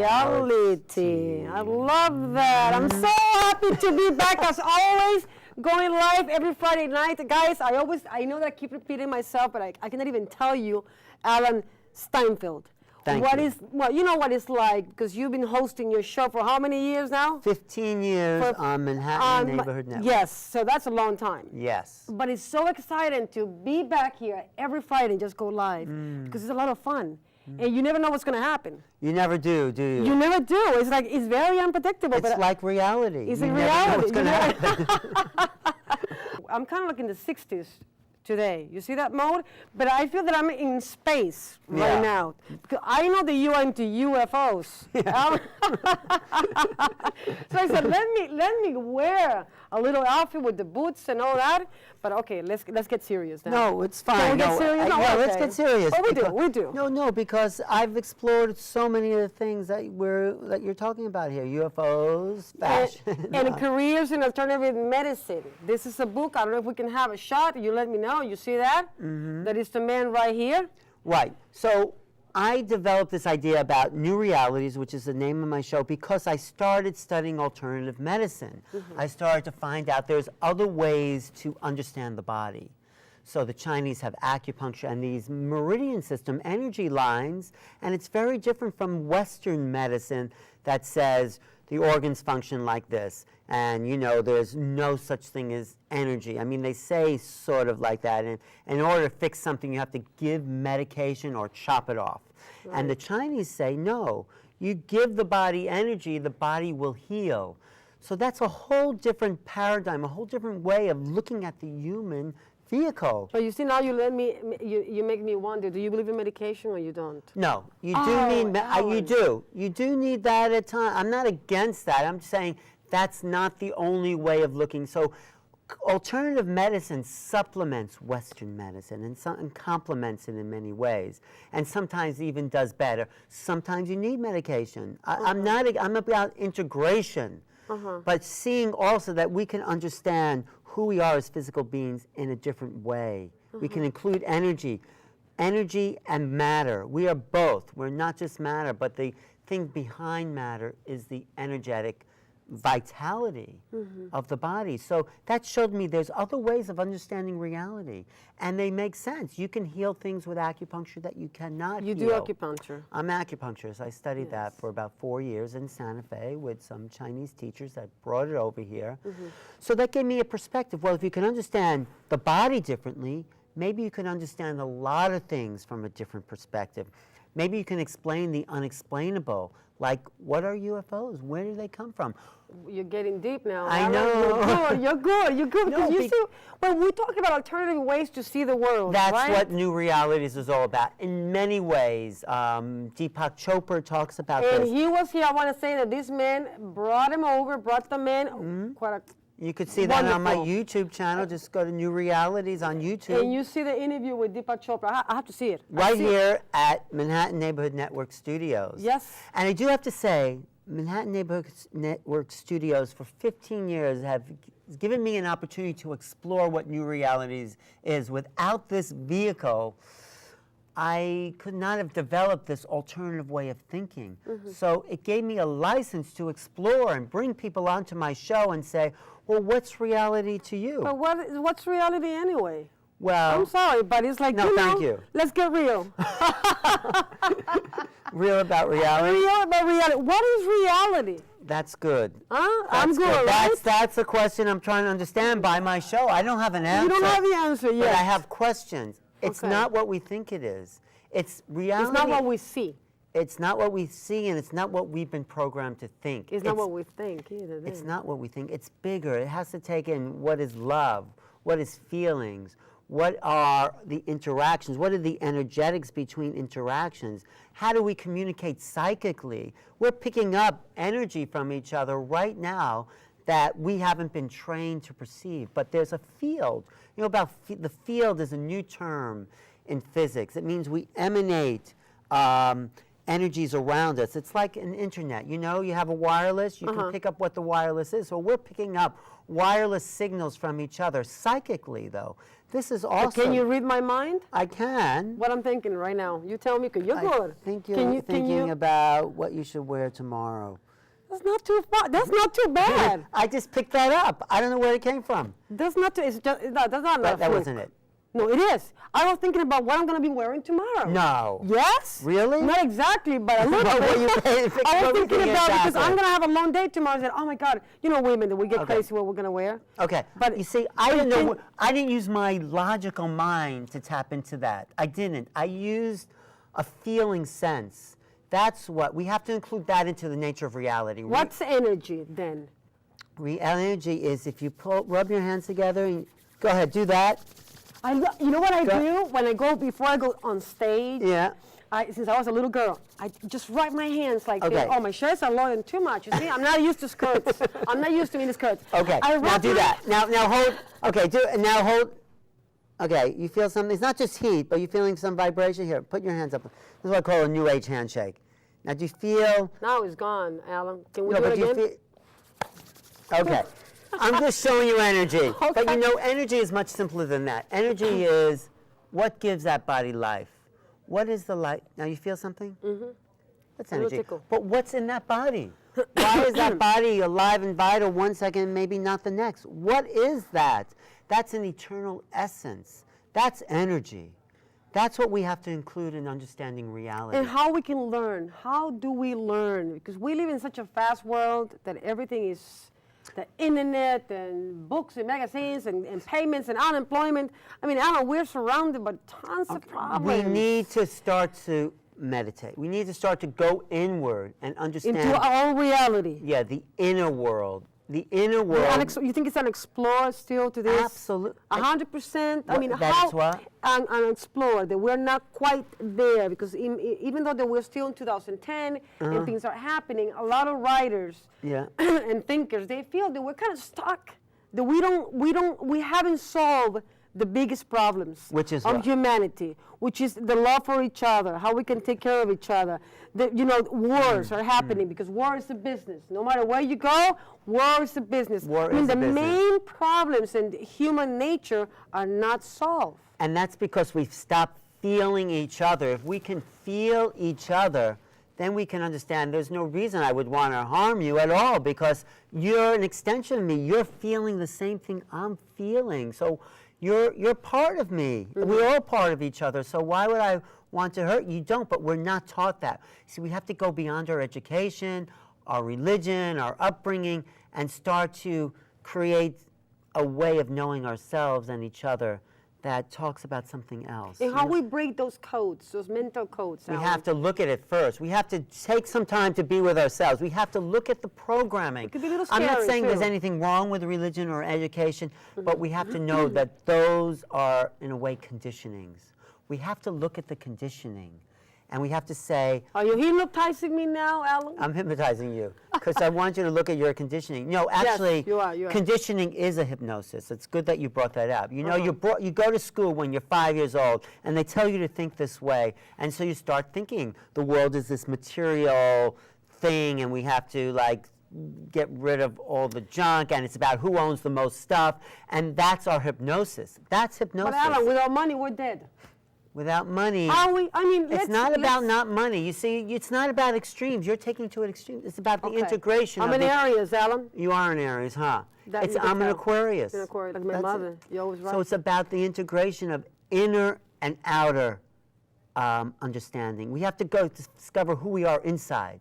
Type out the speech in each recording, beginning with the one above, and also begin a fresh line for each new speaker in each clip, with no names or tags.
reality. I love that. I'm so happy to be back as always, going live every Friday night. Guys, I know that I keep repeating myself, but I cannot even tell you, Alan Steinfeld. Well, you know what it's like, because you've been hosting your show for how many years now?
15 years on Manhattan Neighborhood Network.
Yes, so that's a long time.
Yes.
But it's so exciting to be back here every Friday and just go live, because it's a lot of fun. And you never know what's going to happen.
You never do you?
You never do. It's like, it's very unpredictable.
It's like reality.
It's
you
reality.
Never know what's going to happen.
I'm kind of like in the 60s today. You see that mode? But I feel that I'm in space right now. Because I know that you are into UFOs. Yeah. So I said, let me wear a little outfit with the boots and all that. But okay, let's get serious now.
No, it's fine.
Can we get serious?
Yeah,
okay.
let's get serious.
Oh, we do.
No, because I've explored so many of the things that you're talking about here. UFOs, fashion.
And careers in alternative medicine. This is a book. I don't know if we can have a shot. You let me know. You see that? That is the man right here.
Right. So I developed this idea about NewRealities, which is the name of my show, because I started studying alternative medicine. I started to find out there's other ways to understand the body. So the Chinese have acupuncture and these meridian system energy lines, and it's very different from Western medicine that says the organs function like this, and you know there's no such thing as energy. I mean, they say sort of like that, and in order to fix something you have to give medication or chop it off. Right. And the Chinese say, no, you give the body energy, the body will heal. So that's a whole different paradigm, a whole different way of looking at the human vehicle.
But you see, now you make me wonder, do you believe in medication or you don't?
No, you you do need that at times. I'm not against that. I'm saying that's not the only way of looking. So alternative medicine supplements Western medicine and complements it in many ways, and sometimes even does better. Sometimes you need medication. I'm about integration. But seeing also that we can understand who we are as physical beings in a different way. We can include energy and matter. We are both. We're not just matter, but the thing behind matter is the energetic vitality of the body. So that showed me there's other ways of understanding reality, and they make sense. You can heal things with acupuncture that you cannot heal.
You do acupuncture.
I'm an acupuncturist. I studied that for about 4 years in Santa Fe with some Chinese teachers that brought it over here. So that gave me a perspective. Well, if you can understand the body differently, maybe you can understand a lot of things from a different perspective. Maybe you can explain the unexplainable, like what are UFOs? Where do they come from?
You're getting deep now.
I know.
You're good.
No,
well, we're talking about alternative ways to see the world.
That's
right?
what NewRealities is all about. In many ways, Deepak Chopra talks about this.
And he was here. I want to say that this man brought the man quite a
You could see that on my YouTube channel. Just go to NewRealities on YouTube.
And you see the interview with Deepak Chopra. I have to see it.
Right here at Manhattan Neighborhood Network Studios.
Yes.
And I do have to say, Manhattan Neighborhood Network Studios for 15 years have given me an opportunity to explore what NewRealities is. Without this vehicle, I could not have developed this alternative way of thinking. So it gave me a license to explore and bring people onto my show and say, well, what's reality to you?
But what's reality anyway?
Well,
I'm sorry, but it's like,
thank you.
Let's get real.
Real about reality?
Real about reality. What is reality?
That's good.
I'm good, right?
That's the question I'm trying to understand by my show. I don't have an answer.
You don't have the answer yet.
But I have questions. It's not what we think it is. It's reality.
It's not what we see.
It's not what we see, and it's not what we've been programmed to think.
It's not what we think either.
It's not what we think. It's bigger. It has to take in what is love, what is feelings, what are the interactions, what are the energetics between interactions, how do we communicate psychically? We're picking up energy from each other right now that we haven't been trained to perceive, but there's a field. You know, about the field is a new term in physics. It means we emanate energies around us. It's like an internet. You know, you have a wireless, you can pick up what the wireless is. So we're picking up wireless signals from each other psychically, though. This is awesome.
Can you read my mind?
I can.
What I'm thinking right now. You tell me, because you're good.
I think you're thinking about what you should wear tomorrow.
That's not too far. That's not too bad.
I just picked that up. I don't know where it came from.
That's not too, it's just, no, that's not
But that
fluke.
wasn't it.
No, it is. I was thinking about what I'm going to be wearing tomorrow.
No.
Yes?
Really?
Not exactly, but a little
What
bit. I was thinking about
exactly.
because I'm going to have a long day tomorrow. I said, oh my God, you know women that we get crazy what we're going to wear.
Okay,
But
you see, I didn't know. I didn't use my logical mind to tap into that. I didn't. I used a feeling sense. That's what we have to include that into the nature of reality.
What's energy then?
Energy is if you rub your hands together and go ahead, do that.
You know what I do when I go before I go on stage?
Yeah.
Since I was a little girl, I just wrap my hands like this.
Okay.
Oh, my shirts are longer than too much. You see, I'm not used to skirts. I'm not used to mini skirts.
Okay. Now do that. Now hold. Okay. Do it. Now hold. Okay. You feel something. It's not just heat, but you're feeling some vibration here. Put your hands up. This is what I call a New Age handshake. Now do you feel?
Now it's gone, Alan. Can we
No,
do
but
it again?
Okay. I'm just showing you energy.
Okay.
But you know, energy is much simpler than that. Energy is what gives that body life. What is the life? Now you feel something? Mm-hmm. That's
A little
energy.
tickle.
But what's in that body? Why is that body alive and vital one second, maybe not the next? What is that? That's an eternal essence. That's energy. That's what we have to include in understanding reality.
And how we can learn. How do we learn? Because we live in such a fast world that everything is the internet and books and magazines and payments and unemployment. I mean, Alan, we're surrounded by tons of problems.
We need to start to meditate. We need to start to go inward and understand.
Into our own reality.
Yeah, the inner world. The inner world.
You think it's unexplored still to this?
Absolutely.
100%. I mean,
that's what?
Unexplored. That we're not quite there because even though that we're still in 2010 and things are happening, a lot of writers and thinkers, they feel that we're kind of stuck. That we haven't solved the biggest problems
Which is
of
what?
humanity, which is the love for each other, how we can take care of each other. Wars are happening because war is a business. No matter where you go, war is a business.
War
I mean,
is a
the
business.
main problems in human nature are not solved.
And that's because we've stopped feeling each other. If we can feel each other, then we can understand there's no reason I would want to harm you at all because you're an extension of me. You're feeling the same thing I'm feeling. So you're part of me.
Mm-hmm.
We're all part of each other. So why would I want to hurt you? Don't, but we're not taught that. See, we have to go beyond our education, our religion, our upbringing, and start to create a way of knowing ourselves and each other that talks about something else.
And how we break those codes, those mental codes.
We
Alan.
have to look at it first. We have to take some time to be with ourselves. We have to look at the programming.
It could be a little
I'm not
scary,
saying there's
too.
anything wrong with religion or education, but we have to know that those are, in a way, conditionings. We have to look at the conditioning, and we have to say,
Are you hypnotizing me now, Alan?
I'm hypnotizing you because I want you to look at your conditioning. No, actually,
you are.
conditioning is a hypnosis. It's good that you brought that up. You know, you go to school when you're 5 years old, and they tell you to think this way, and so you start thinking the world is this material thing, and we have to get rid of all the junk, and it's about who owns the most stuff, and that's our hypnosis. That's hypnosis.
But Alan, without money, we're dead.
Without money,
Are we? I mean,
it's not about not money. You see, it's not about extremes. You're taking to an extreme. It's about the integration.
I'm
of
an Aries, Alan.
You are an Aries, huh?
That you can
I'm an
tell.
Aquarius.
You're an Aquarius, like my
That's
mother.
it.
You're always right.
So it's about the integration of inner and outer understanding. We have to go to discover who we are inside.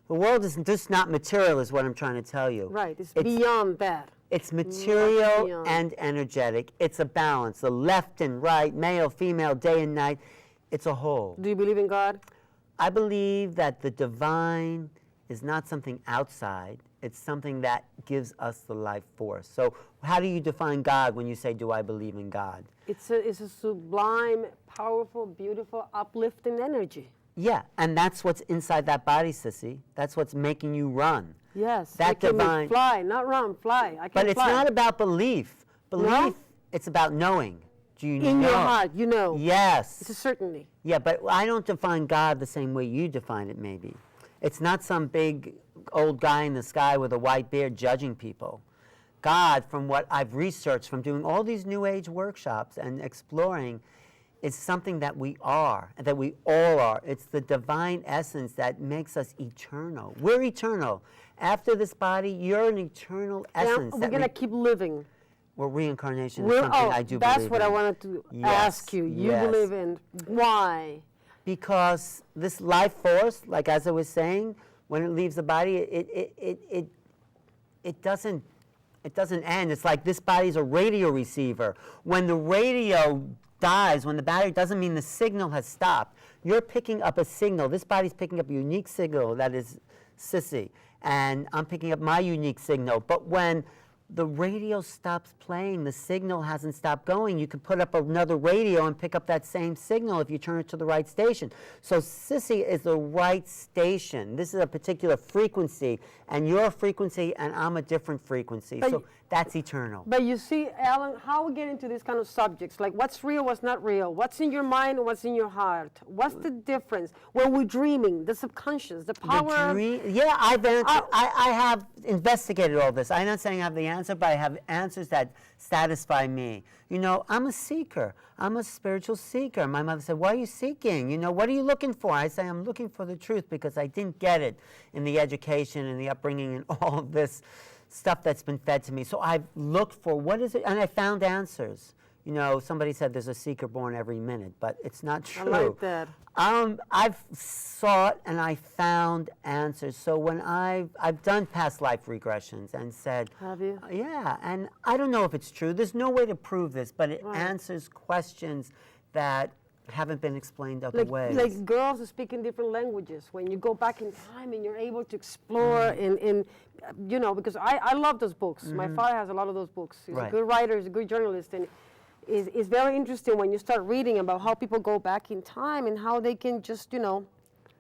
The world is just not material, is what I'm trying to tell you.
Right. It's beyond that.
It's material
beyond.
and energetic. It's a balance, the left and right, male, female, day and night. It's a whole.
Do you believe in God?
I believe that the divine is not something outside. It's something that gives us the life force. So how do you define God when you say, do I believe in God?
It's a sublime, powerful, beautiful, uplifting energy.
Yeah, and that's what's inside that body, Sissy. That's what's making you run.
Yes.
That
making
divine.
me fly, not run, fly. I can
But it's
fly.
not about belief. Belief,
No?
it's about knowing. Do you
In
know?
your heart, you know.
Yes.
It's a certainty.
Yeah, but I don't define God the same way you define it, maybe. It's not some big old guy in the sky with a white beard judging people. God, from what I've researched from doing all these New Age workshops and exploring, is something that we are, that we all are. It's the divine essence that makes us eternal. We're eternal. After this body, you're an eternal essence.
We're going to keep living.
Well, reincarnation is something I do believe in.
That's what I wanted to ask you. You believe in. Why?
Because this life force, like as I was saying, when it leaves the body, it doesn't end. It's like this body's a radio receiver. When the radio dies, when the battery, doesn't mean the signal has stopped. You're picking up a signal. This body's picking up a unique signal that is Sissy, and I'm picking up my unique signal. But when the radio stops playing, the signal hasn't stopped going, you can put up another radio and pick up that same signal if you turn it to the right station. So Sissy is the right station. This is a particular frequency, and you're a frequency, and I'm a different frequency. So that's eternal.
But you see, Alan, how we get into these kind of subjects, like what's real, what's not real, what's in your mind and what's in your heart, what's the difference when we're dreaming, the subconscious, the power.
Yeah, I have investigated all this. I'm not saying I have the answer, but I have answers that satisfy me. You know, I'm a seeker. I'm a spiritual seeker. My mother said, "Why are you seeking? You know, what are you looking for?" I say, "I'm looking for the truth because I didn't get it in the education and the upbringing and all of this stuff that's been fed to me." So I've looked for what is it, and I found answers. You know, somebody said there's a seeker born every minute, but it's not true.
I like that.
I've sought and I found answers. So when I've done past life regressions and said,
have you?
Yeah, and I don't know if it's true. There's no way to prove this, but it answers questions that haven't been explained other ways.
Like girls who speak in different languages. When you go back in time and you're able to explore in you know, because I love those books. My father has a lot of those books. He's a good writer, he's a good journalist, and it's very interesting when you start reading about how people go back in time and how they can just, you know,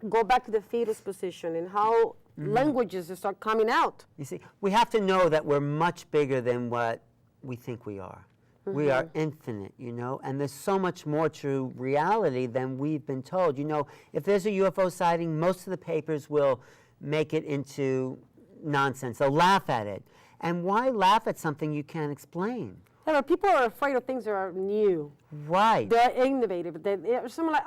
go back to the fetus position and how languages start coming out.
You see, we have to know that we're much bigger than what we think we are. We are infinite, you know, and there's so much more to reality than we've been told. You know, if there's a UFO sighting, most of the papers will make it into nonsense. They'll laugh at it. And why laugh at something you can't explain?
Yeah, but people are afraid of things that are new.
Right.
They're innovative. They're something like,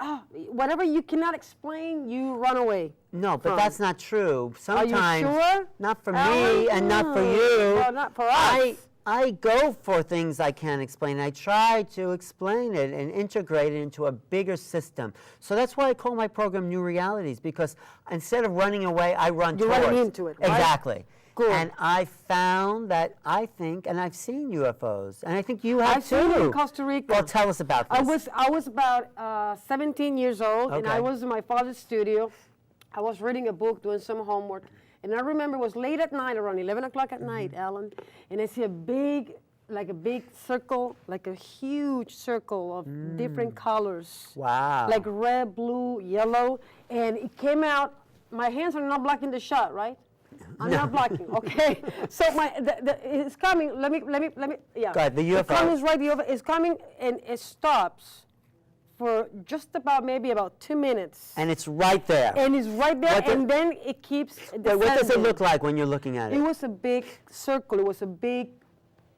whatever you cannot explain, you run away.
No, but that's not true. Sometimes,
are you sure?
Not for me and not for you.
Well, not for us.
I go for things I can't explain. I try to explain it and integrate it into a bigger system. So that's why I call my program New Realities, because instead of running away, I run towards.
You're running into it, right?
Exactly.
Good.
And I found that I think, and I've seen UFOs, and I think you have too.
I've seen it in Costa Rica.
Well, tell us about this.
I was about 17 years old, and I was in my father's studio. I was reading a book, doing some homework, and I remember it was late at night, around 11 o'clock at night, Alan, and I see a big circle, like a huge circle of different colors.
Wow.
Like red, blue, yellow, and it came out. My hands are not blocking the shot, right? I'm not blocking, okay? So it's coming. Let me. Yeah.
Go ahead, the UFO.
It's coming right. The UFO is coming, and it stops for just maybe about 2 minutes.
And it's right there.
And it's right there, and then it keeps descending.
What does it look like when you're looking at it?
It was a big circle. It was a big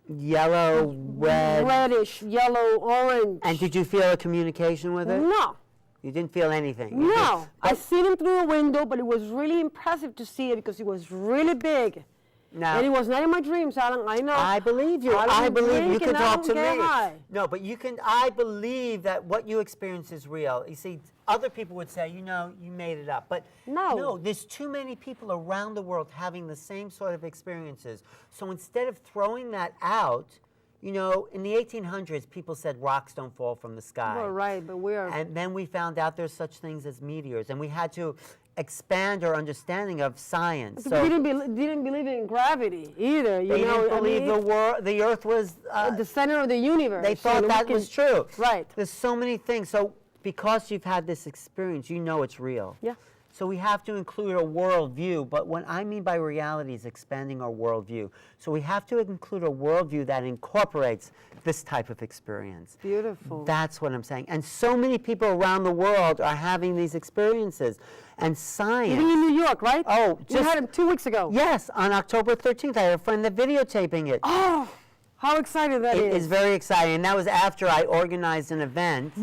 yellow, red,
reddish, yellow, orange.
And did you feel a communication with it?
No.
You didn't feel anything?
No. I seen it through a window, but it was really impressive to see it because it was really big.
Now,
and it was not in my dreams, Alan. I know.
I believe you. I believe you can talk to me.
High.
No, but you can. I believe that what you experience is real. You see, other people would say, you know, you made it up. But no, there's too many people around the world having the same sort of experiences. So instead of throwing that out, you know, in the 1800s, people said rocks don't fall from the sky.
Well, right, but we are.
And then we found out there's such things as meteors, and we had to expand our understanding of science.
So we didn't believe in gravity either.
They didn't believe the Earth was
the center of the universe.
They thought that was true.
Right.
There's so many things. So because you've had this experience, you know it's real.
Yeah.
So we have to include a worldview, but what I mean by reality is expanding our worldview. So we have to include a worldview that incorporates this type of experience.
Beautiful.
That's what I'm saying. And so many people around the world are having these experiences. And science.
Even in New York, right?
Oh,
we had him 2 weeks ago.
Yes, on October 13th. I had a friend that videotaping it.
Oh, how exciting that is.
It is very exciting. And that was after I organized an event.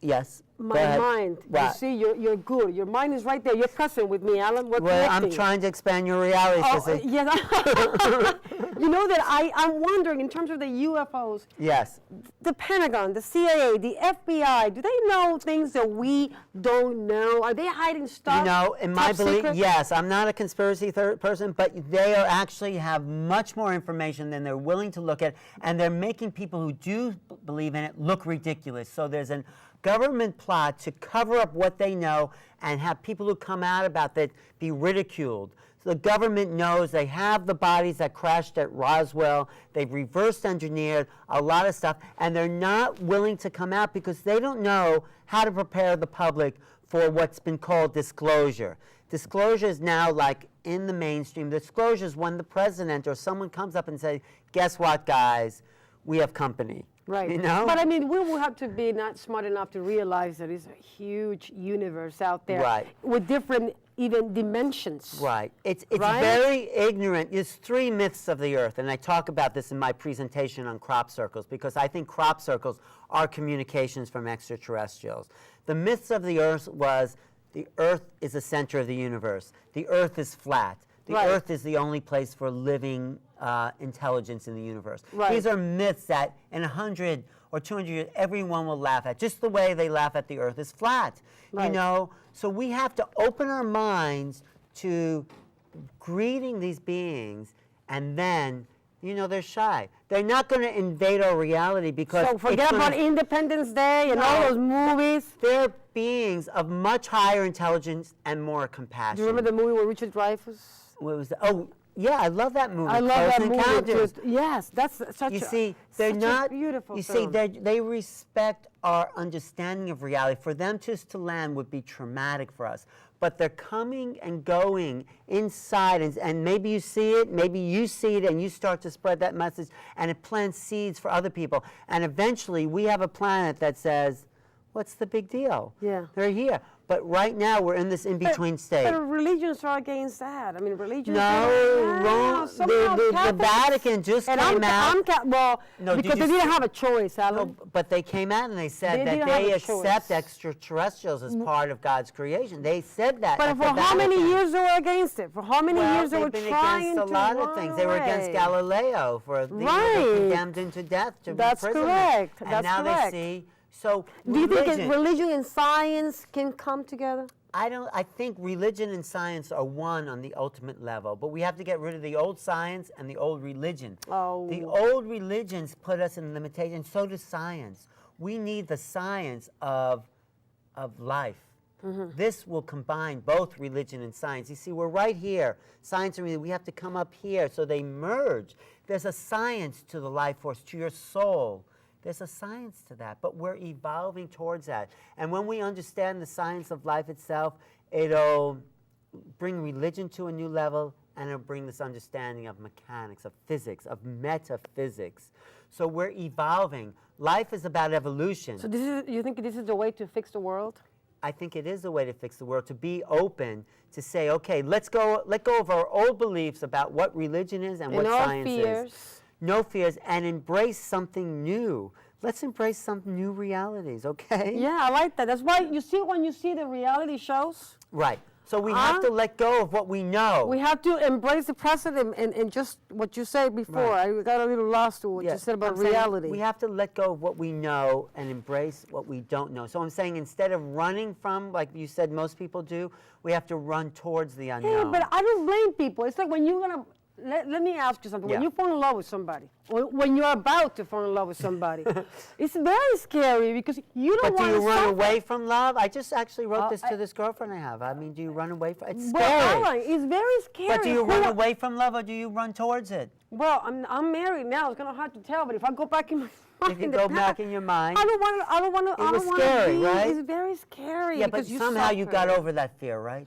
Yes.
My mind.
What?
You see, you're good. Your mind is right there. You're present with me, Alan. We're
Well,
connecting.
I'm trying to expand your reality, Sissy.
Yeah. You know that I'm wondering, in terms of the UFOs,
Yes.
the Pentagon, the CIA, the FBI, do they know things that we don't know? Are they hiding stuff?
You know, in my
Top
belief,
secret?
yes, I'm not a conspiracy person, but they are actually have much more information than they're willing to look at, and they're making people who do believe in it look ridiculous. So there's a government plot to cover up what they know and have people who come out about that be ridiculed. So the government knows they have the bodies that crashed at Roswell. They've reverse engineered a lot of stuff, and they're not willing to come out because they don't know how to prepare the public for what's been called disclosure. Disclosure is now like in the mainstream. Disclosure is when the president or someone comes up and says, guess what, guys, we have company.
Right.
You know?
But I mean, we will have to be not smart enough to realize that it's a huge universe out there.
Right.
With different even dimensions.
Right. It's
Right?
very ignorant. There's 3 myths of the earth, and I talk about this in my presentation on crop circles because I think crop circles are communications from extraterrestrials. The myths of the earth was the earth is the center of the universe. The earth is flat. The
Right.
earth is the only place for living intelligence in the universe.
Right.
These are myths that in 100 or 200 years, everyone will laugh at, just the way they laugh at the earth is flat.
Right.
You know, so we have to open our minds to greeting these beings, and then, you know, they're shy. They're not going to invade our reality because
So forget about Independence Day and all
No.
those movies.
they're beings of much higher intelligence and more compassion.
Do you remember the movie with Richard Dreyfuss?
What was that? Oh, yeah, I love that movie.
I love that
Close
movie.
Encounters.
Yes, that's such
You
a
see, they're
such
not.
a beautiful
You see,
film.
they respect our understanding of reality. For them just to land would be traumatic for us. But they're coming and going inside, and maybe you see it, maybe you see it, and you start to spread that message, and it plants seeds for other people. And eventually, we have a planet that says, "What's the big deal?
Yeah.
They're here." But right now, we're in this in-between state.
But religions are against that. I mean, religions.
No, wrong.
somehow
The
Catholics-
Vatican just
and
came out.
Well,
No, did
because
you
they didn't
see-
have a choice, Alan.
No, but they came out and they said
They
that
didn't have
they
a
accept
choice.
extraterrestrials as part of God's creation. They said that.
But
at
for
the
how many
Vatican.
years they were against it? For how many
Well,
years they were
they've been
trying
against a
to
lot
run
of things. They were against
away?
Galileo for they were
Right.
condemned him to death to
That's
imprisonment.
correct.
And
That's
now
correct.
they see. So
Do you think that
religion,
religion and science can come together?
I think religion and science are one on the ultimate level, but we have to get rid of the old science and the old religion.
Oh.
The old religions put us in limitations, so does science. We need the science of life. This will combine both religion and science. You see, we're right here. Science and religion, we have to come up here so they merge. There's a science to the life force, to your soul. There's a science to that, but we're evolving towards that. And when we understand the science of life itself, it'll bring religion to a new level, and it'll bring this understanding of mechanics, of physics, of metaphysics. So we're evolving. Life is about evolution.
So you think this is the way to fix the world?
I think it is a way to fix the world, to be open, to say, okay, let go of our old beliefs about what religion is and what science is. No fears, and embrace something new. Let's embrace some new realities, okay?
Yeah, I like that. That's why you see when you see the reality shows,
Right. So we have to let go of what we know.
we have to embrace the present and just what you said before.
Right.
I got a little lost to what you said about
I'm saying
reality.
we have to let go of what we know and embrace what we don't know. So I'm saying instead of running from, like you said most people do, we have to run towards the unknown.
Yeah, but I don't blame people. It's like when you're gonna let me ask you something. When
Yeah.
you fall in love with somebody, or when you're about to fall in love with somebody, it's very scary because you don't
But do
want
you
to
run
suffer.
away from love? I just actually wrote this to this girlfriend I have. I mean, do you run away from it? It's
Well,
scary.
Alan, it's very scary.
But do you
Who
run
are-
away from love or do you run towards it?
Well, I'm married now. It's gonna hard to tell, but if I go back in my mind,
If you go back in your mind.
I don't want to.
was scary,
be.
right?
It's very scary.
Yeah, but
because you
somehow you got
suffer.
over that fear, right?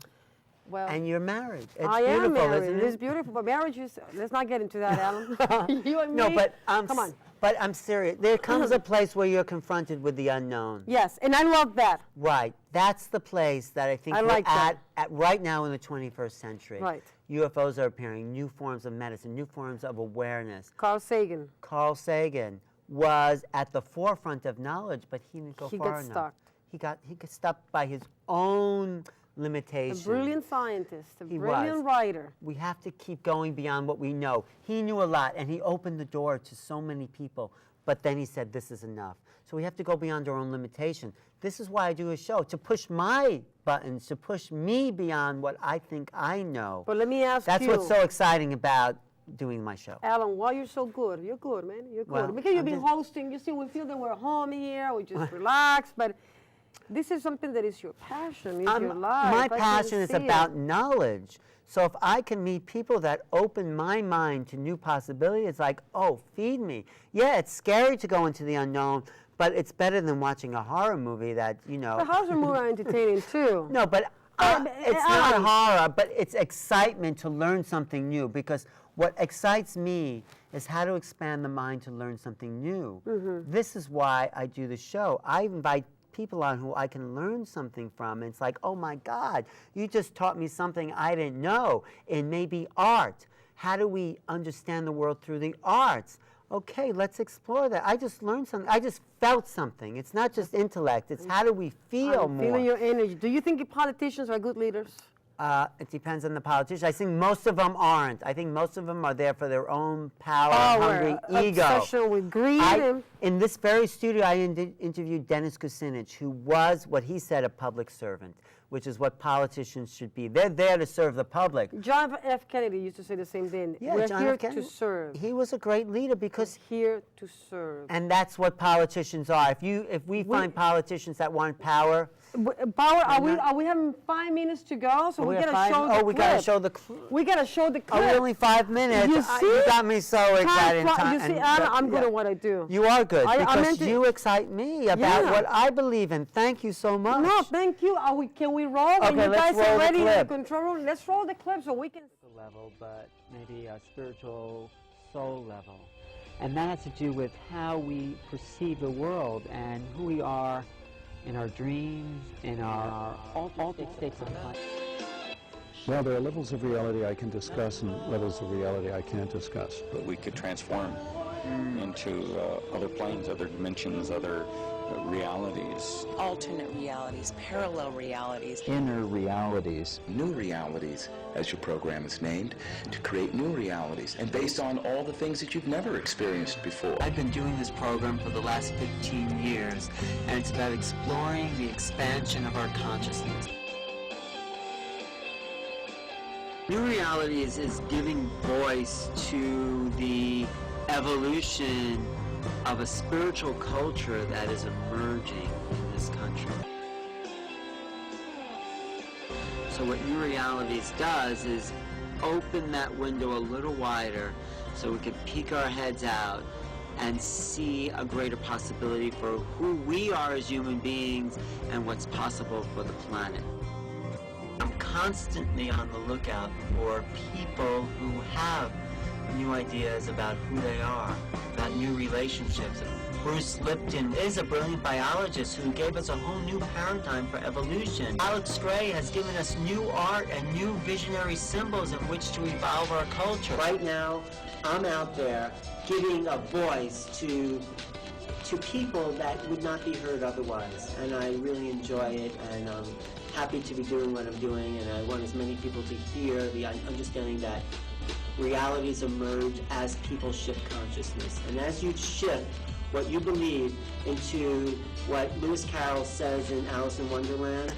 Well,
and you're married. It's
I
beautiful,
am married.
isn't
It is beautiful, but marriage is. Let's not get into that, Alan. You and me.
No, but
come on.
But I'm serious. There comes a place where you're confronted with the unknown.
Yes, and I love that.
Right. That's the place that I think
I
we're
like that.
at right now in the 21st century.
Right.
UFOs are appearing, new forms of medicine, new forms of awareness.
Carl Sagan.
Carl Sagan was at the forefront of knowledge, but he didn't go far enough.
Stuck.
He got stuck by his own limitations.
A brilliant scientist, a
He
brilliant
was.
writer.
We have to keep going beyond what we know. He knew a lot, and he opened the door to so many people, but then he said, this is enough. So we have to go beyond our own limitation. This is why I do a show, to push my buttons, to push me beyond what I think I know.
But let me ask you.
That's what's so exciting about doing my show.
Alan, why you're so good? You're good, man. You're good.
Well,
because you've
I'm
been
just-
hosting. You see, we feel that we're home here. We just relax. But this is something that is your passion. It's your life.
My
I can
passion is
see
about
it.
knowledge. So if I can meet people that open my mind to new possibilities, it's like, oh, feed me. Yeah, it's scary to go into the unknown, but it's better than watching a horror movie that, you know.
The horror movies are entertaining too.
No, but it's not horror, but it's excitement to learn something new, because what excites me is how to expand the mind to learn something new. This is why I do the show. I invite people on who I can learn something from, and it's like, oh my God, you just taught me something I didn't know, and maybe art. How do we understand the world through the arts? Okay, let's explore that. I just learned something. I just felt something. It's not just intellect. It's how do we feel
I'm
more.
feeling your energy. Do you think politicians are good leaders?
It depends on the politician. I think most of them aren't. I think most of them are there for their own power-hungry ego.
Obsession with greed.
In this very studio, I interviewed Dennis Kucinich, who was, what he said, a public servant, which is what politicians should be. They're there to serve the public.
John F. Kennedy used to say the same thing.
Yeah,
We're
John
here
F. Kennedy,
to serve.
He was a great leader because
Here to serve.
and that's what politicians are. If we find politicians that want power,
Power, are we having 5 minutes to go? So we
have
gotta show the clip.
we gotta show the clip.
We gotta show the clip.
Oh, only 5 minutes.
You see?
You got me so excited.
You see, Anna, I'm good at what I do.
You are good
I
because
meant to-
you excite me about
Yeah.
what I believe in. Thank you so much.
No, thank you. Can we roll?
Okay,
When you
let's
guys
roll
are
the
ready in the
clip.
control room, let's roll the clip so we can.
Level, but maybe a spiritual soul level. And that has to do with how we perceive the world and who we are in our dreams, in our altered states of mind.
Well, there are levels of reality I can discuss and levels of reality I can't discuss.
But we could transform into other planes, other dimensions, other realities.
Alternate realities, parallel realities.
Inner realities.
New realities, as your program is named, to create new realities, and based on all the things that you've never experienced before.
I've been doing this program for the last 15 years, and it's about exploring the expansion of our consciousness. New Realities is giving voice to the evolution of a spiritual culture that is emerging in this country. So what New Realities does is open that window a little wider so we can peek our heads out and see a greater possibility for who we are as human beings and what's possible for the planet. I'm constantly on the lookout for people who have new ideas about who they are, about new relationships. Bruce Lipton is a brilliant biologist who gave us a whole new paradigm for evolution. Alex Gray has given us new art and new visionary symbols in which to evolve our culture. Right now, I'm out there giving a voice to people that would not be heard otherwise, and I really enjoy it, and I'm happy to be doing what I'm doing, and I want as many people to hear the understanding that realities emerge as people shift consciousness. And as you shift what you believe into what Lewis Carroll says in Alice in Wonderland,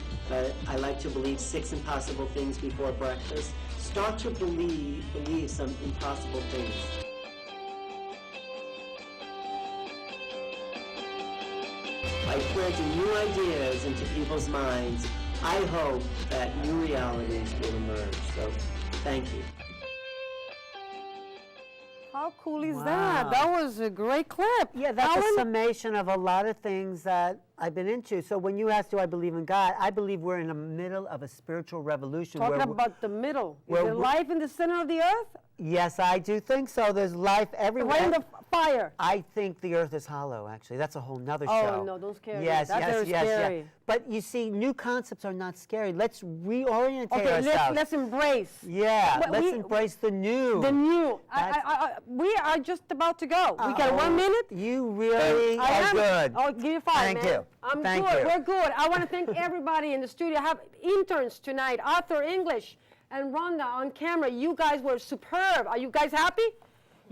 I like to believe 6 impossible things before breakfast. Start to believe some impossible things. By planting new ideas into people's minds, I hope that new realities will emerge. So, thank you.
How cool is
Wow.
that? That was a great clip.
Yeah, that's a
Alan?
summation of a lot of things that I've been into. So when you ask, do I believe in God? I believe we're in the middle of a spiritual revolution.
Talking
where
about the middle. Is
where
there
we-
life in the center of the earth?
Yes, I do think so. There's life everywhere.
Right in the fire.
I think the earth is hollow, actually. That's a whole nother
Oh,
show.
no, don't scare me.
Yes,
That's
yes,
very
yes,
scary.
yes. But you see, new concepts are not scary. Let's reorientate
Okay,
ourselves.
let's embrace.
Yeah,
But
let's
we-
embrace the new.
The new.
That's-
We are just about to go. We got 1 minute.
You really
I
are
am.
good.
Oh, give you 5,
Thank
man.
you.
I'm
Thank
good.
you.
We're good. I want to thank everybody in the studio. I have interns tonight, Arthur English and Rhonda on camera. You guys were superb. Are you guys happy?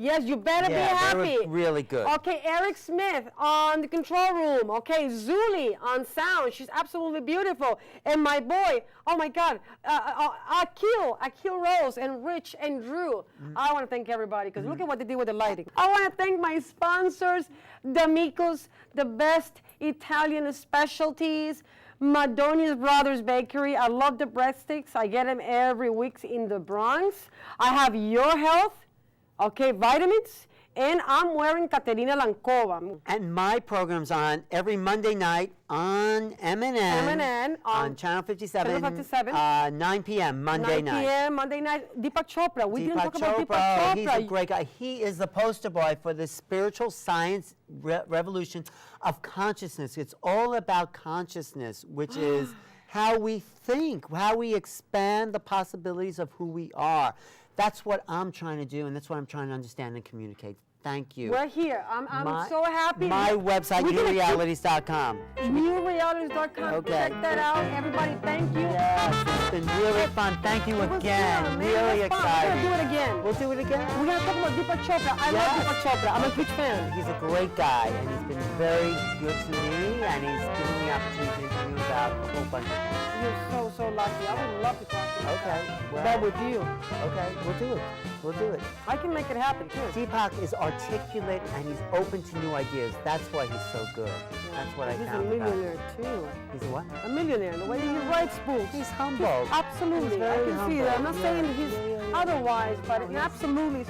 Yes, you better be
Yeah,
happy.
they were really good.
Okay, Eric Smith on the control room. Okay, Zuli on sound. She's absolutely beautiful. And my boy, oh my God, Akil Rose and Rich and Drew. I want to thank everybody because look at what they did with the lighting. I want to thank my sponsors, D'Amico's, the best Italian specialties. Madonia's Brothers Bakery. I love the breadsticks. I get them every week in the Bronx. I have Your Health. Okay, vitamins, and I'm wearing Caterina Lankova.
And my program's on every Monday night on MNN.
MNN
on Channel 57.
Channel 57.
9 p.m. Monday
9
night.
p.m. Monday night. Deepak Chopra. We didn't talk about Deepak
Oh,
Chopra.
he's a great guy. He is the poster boy for the spiritual science revolution of consciousness. It's all about consciousness, which is how we think, how we expand the possibilities of who we are. That's what I'm trying to do, and that's what I'm trying to understand and communicate. Thank you.
We're here. I'm so happy.
My website,
We're gonna keep-
NewRealities.com.
NewRealities.com.
Okay.
Check that out. Everybody, thank you.
Yes, it's been really fun. Thank you
It was
again.
fun, man.
Really
It was fun.
exciting.
We're going to do it again.
We'll do it again.
We're going to talk about Deepak Chopra. I love
Yes.
Deepak Chopra. I'm a huge fan.
He's a great guy, and he's been very good to me, and he's given me the opportunity to interview about a whole bunch of things.
You're so lucky. I would love to talk to you.
Okay, well-
But with you.
Okay, we'll do it. We'll do it.
I can make it happen, too.
Deepak is articulate, and he's open to new ideas. That's why he's so good. That's what I
He's a
found about him.
millionaire, too.
He's a what?
A millionaire. The way he writes books.
He's humble.
Absolutely.
He's
I
very
can see that. I'm not
humble.
saying
Yeah,
he's
yeah, yeah.
otherwise, but
No, he's-
absolutely